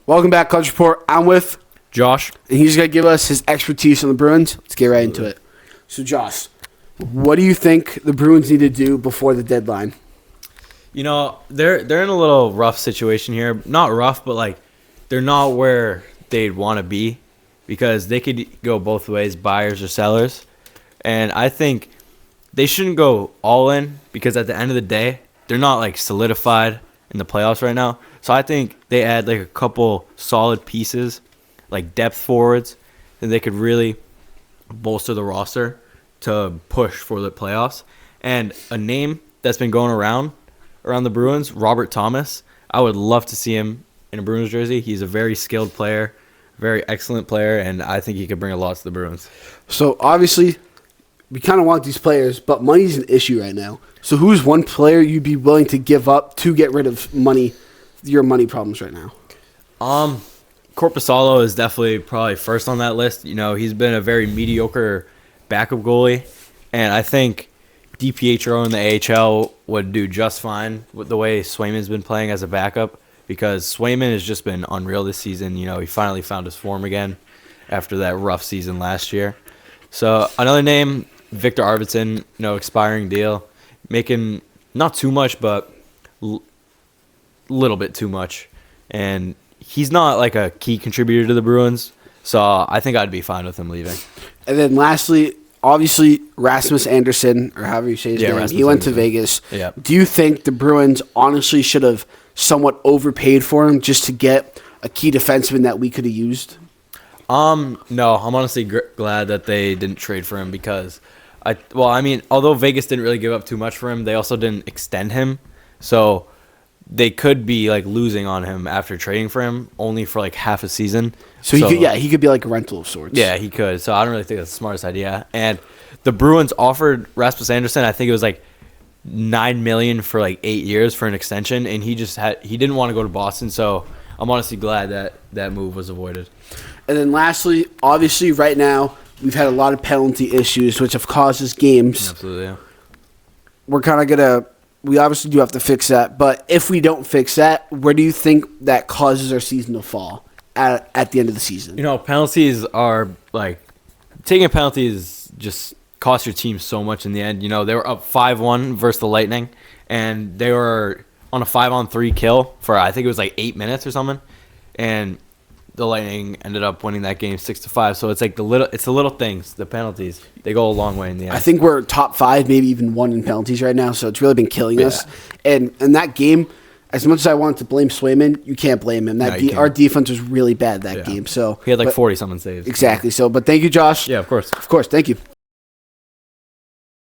Welcome back, College Report. I'm with Josh. and he's going to give us his expertise on the Bruins. Let's get right into it. So, Josh, what do you think the Bruins need to do before the deadline? You know, they're in a little rough situation here. Not rough, but like they're not where they'd want to be because they could go both ways, buyers or sellers. And I think they shouldn't go all in because at the end of the day, they're not like solidified in the playoffs right now. So I think they add like a couple solid pieces, like depth forwards, and they could really bolster the roster to push for the playoffs. And a name that's been going around the Bruins, Robert Thomas. I would love to see him in a Bruins jersey. He's a very skilled player, very excellent player, and I think he could bring a lot to the Bruins. So, obviously, we kind of want these players, but money's an issue right now. So, who's one player you'd be willing to give up to get rid of your money problems right now? Korpisalo is definitely probably first on that list. You know, he's been a very mediocre backup goalie, and I think DiPietro in the AHL would do just fine with the way Swayman's been playing as a backup because Swayman has just been unreal this season. You know, he finally found his form again after that rough season last year. So another name, Victor Arvidsson, expiring deal, making not too much, but little bit too much. And he's not like a key contributor to the Bruins, so I think I'd be fine with him leaving. And then lastly, obviously, Rasmus Andersson, or however you say his name, Rasmus he went to Andersson. Vegas. Yeah. Do you think the Bruins honestly should have somewhat overpaid for him just to get a key defenseman that we could have used? No, I'm honestly glad that they didn't trade for him because, although Vegas didn't really give up too much for him, they also didn't extend him. So they could be like losing on him after trading for him only for like half a season. So he could be like a rental of sorts. Yeah, he could. So I don't really think that's the smartest idea. And the Bruins offered Rasmus Andersson, I think it was like $9 million for like 8 years for an extension, and he didn't want to go to Boston. So I'm honestly glad that move was avoided. And then lastly, obviously right now we've had a lot of penalty issues which have caused us games. Absolutely. Yeah. We're kind of we obviously do have to fix that, but if we don't fix that, where do you think that causes our season to fall at the end of the season? Penalties are like taking a penalty is just cost your team so much in the end. They were up 5-1 versus the Lightning, and they were on a 5-on-3 kill for I think it was like 8 minutes or something, and the Lightning ended up winning that game 6-5. So it's like the little things, the penalties, they go a long way in the end. I think we're top 5, maybe even 1 in penalties right now. So it's really been killing us. And in that game, as much as I wanted to blame Swayman, you can't blame him. Our defense was really bad that game. So he had like 40-something saves. Exactly. So, but thank you, Josh. Yeah, of course. Of course. Thank you.